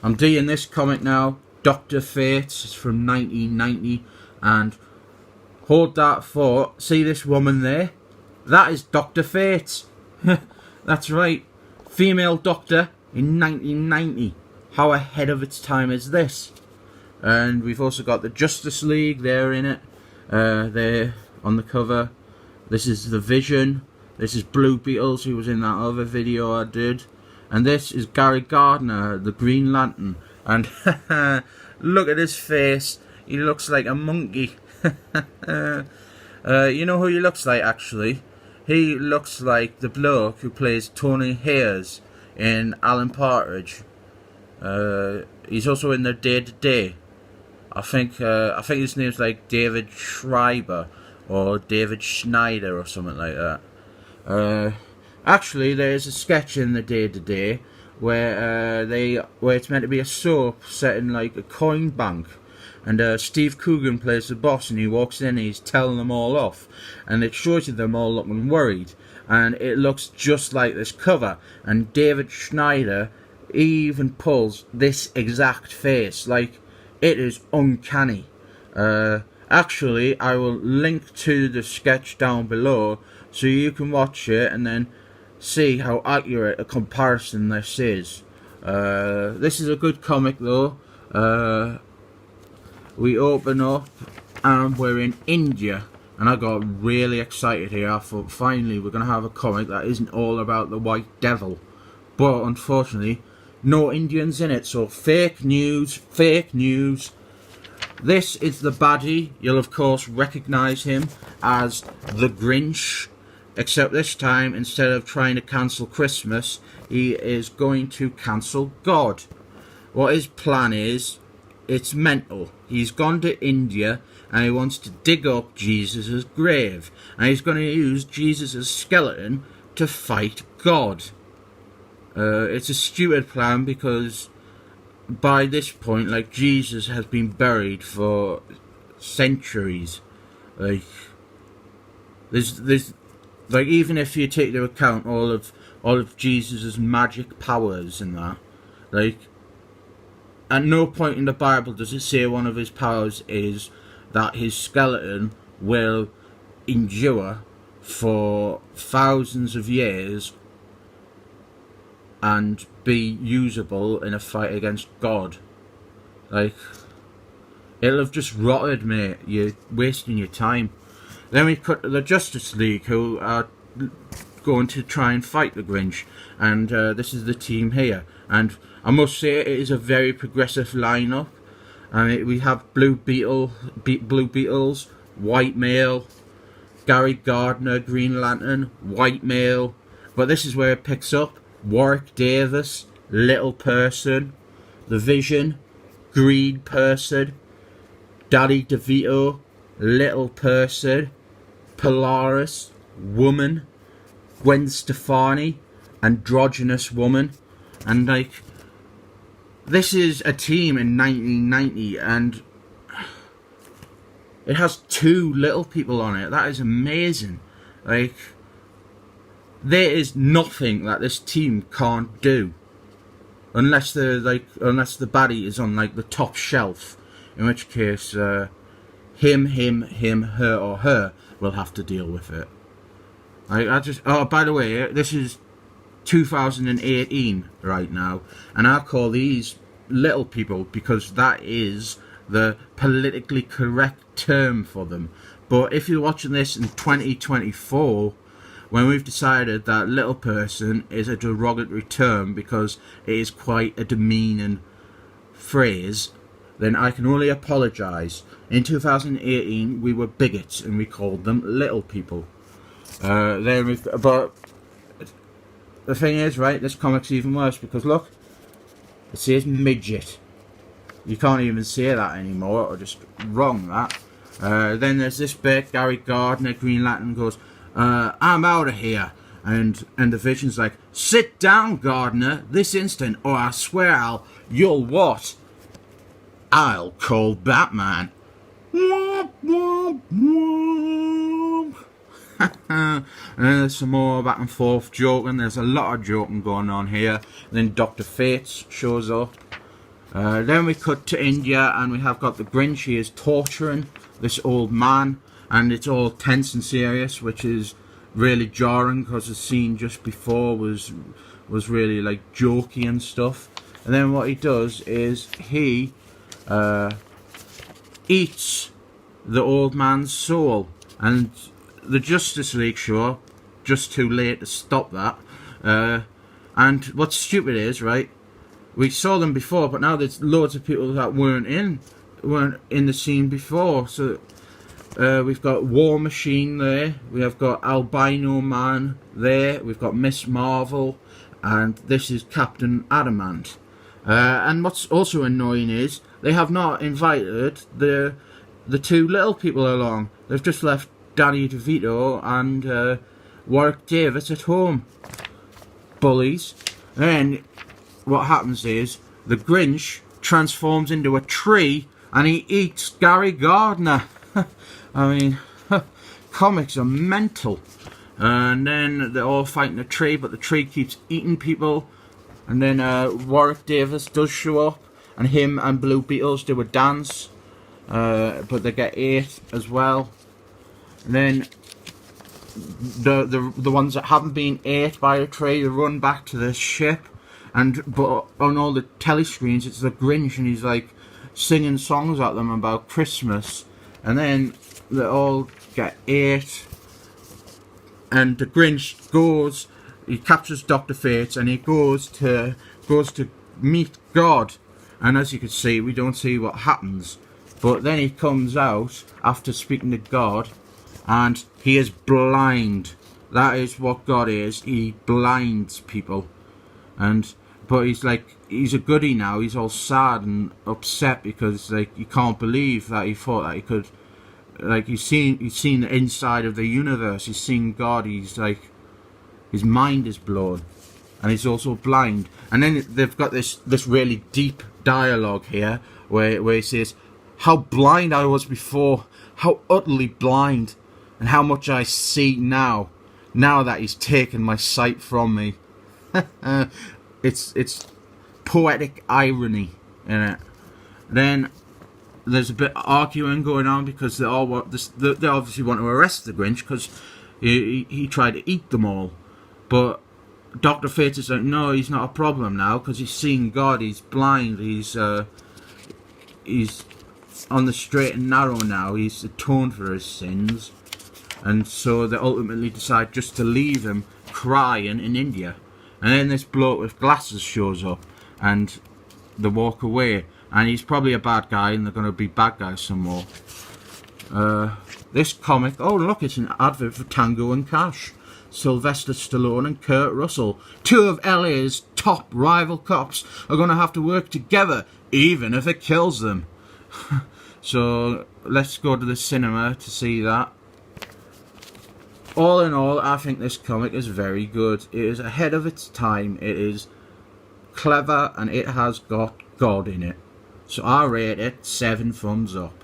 I'm doing this comic now, Dr. Fates. It's from 1990, and hold that thought. See this woman there? That is Dr. Fates. That's right, female doctor in 1990. How ahead of its time is this? And we've also got the Justice League. They're in it. They're on the cover. This is the Vision. This is Blue Beetles, who was in that other video I did. And this is Gary Gardner, the Green Lantern. And look at his face. He looks like a monkey. You know who he looks like, actually? He looks like the bloke who plays Tony Hayes in Alan Partridge. He's also in the Day to Day. I think his name's like David Schreiber or David Schneider or something like that. Actually, there's a sketch in the Day to Day where it's meant to be a soap set in like a coin bank, and Steve Coogan plays the boss, and he walks in and he's telling them all off, and it shows you them all looking worried, and it looks just like this cover. And David Schneider, he even pulls this exact face. Like, it is uncanny. Actually, I will link to the sketch down below so you can watch it and then see how accurate a comparison this is. This is a good comic though. We open up and we're in India, and I got really excited here. I thought finally we're going to have a comic that isn't all about the White Devil. But unfortunately, no Indians in it, so fake news, fake news. This is the baddie. You'll of course recognise him as the Grinch, except this time, instead of trying to cancel Christmas, he is going to cancel God. What his plan is, it's mental. He's gone to India and he wants to dig up Jesus' grave, and he's going to use Jesus' skeleton to fight God. It's a stupid plan because by this point, like, Jesus has been buried for centuries. Like, there's like, even if you take into account all of Jesus' magic powers and that, like, at no point in the Bible does it say one of his powers is that his skeleton will endure for thousands of years and be usable in a fight against God. Like, it'll have just rotted, mate. You're wasting your time. Then we cut to the Justice League, who are going to try and fight the Grinch, and this is the team here. And I must say, it is a very progressive lineup. We have Blue Beetles, White Male, Gary Gardner, Green Lantern, White Male. But this is where it picks up. Warwick Davis, Little Person, The Vision, Green Person, Danny DeVito, Little Person, Polaris, Woman, Gwen Stefani, Androgynous Woman. And like, this is a team in 1990 and it has 2 little people on it. That is amazing. Like, there is nothing that this team can't do, unless the baddie is on like the top shelf, in which case him, her or her will have to deal with it. Oh, by the way, this is 2018 right now, and I call these little people because that is the politically correct term for them. But if you're watching this in 2024, when we've decided that little person is a derogatory term because it is quite a demeaning phrase, then I can only apologise. In 2018, we were bigots and we called them little people. But the thing is, right, this comic's even worse because look, it says midget. You can't even say that anymore, or just wrong that. Then there's this bit, Gary Gardner, Green Lantern goes, I'm out of here. And the Vision's like, sit down, Gardner, this instant, or I swear you'll what? I'll call Batman. And there's some more back and forth joking. There's a lot of joking going on here. And then Dr. Fates shows up. Then we cut to India, and we have got the Grinch. He is torturing this old man, and it's all tense and serious, which is really jarring because the scene just before was really like jokey and stuff. And then what he does is he eats the old man's soul, and the Justice League show up just too late to stop that. And what's stupid is, right, we saw them before, but now there's loads of people that weren't in the scene before. So we've got War Machine there, we have got Albino Man there, we've got Miss Marvel, and this is Captain Adamant. And what's also annoying is they have not invited the two little people along. They've just left Danny DeVito and Warwick Davis at home. Bullies. And then what happens is the Grinch transforms into a tree and he eats Gary Gardner. I mean, comics are mental. And then they're all fighting a tree, but the tree keeps eating people. And then Warwick Davis does show up, and him and Blue Beetles do a dance, but they get ate as well. And then the ones that haven't been ate by a tree, they run back to the ship, but on all the telescreens it's the Grinch, and he's like singing songs at them about Christmas. And then they all get ate, and the Grinch goes. He captures Dr. Fate, and he goes to meet God. And as you can see, we don't see what happens. But then he comes out after speaking to God, and he is blind. That is what God is. He blinds people. But he's a goodie now. He's all sad and upset because he can't believe that he thought that he could. He's seen the inside of the universe. He's seen God. He's like, his mind is blown, and he's also blind. And then they've got this really deep dialogue here where he says, "How blind I was before, how utterly blind, and how much I see now that he's taken my sight from me." It's poetic irony in it. Then there's a bit of arguing going on because they obviously want to arrest the Grinch because he tried to eat them all. But Dr. Fate is like, no, he's not a problem now because he's seeing God. He's blind. He's on the straight and narrow now. He's atoned for his sins, and so they ultimately decide just to leave him crying in India. And then this bloke with glasses shows up, and they walk away. And he's probably a bad guy, and they're going to be bad guys some more. This comic, oh look, it's an advert for Tango and Cash. Sylvester Stallone and Kurt Russell, two of LA's top rival cops, are going to have to work together, even if it kills them. So let's go to the cinema to see that. All in all, I think this comic is very good. It is ahead of its time. It is clever, and it has got God in it. So I rate it 7 thumbs up.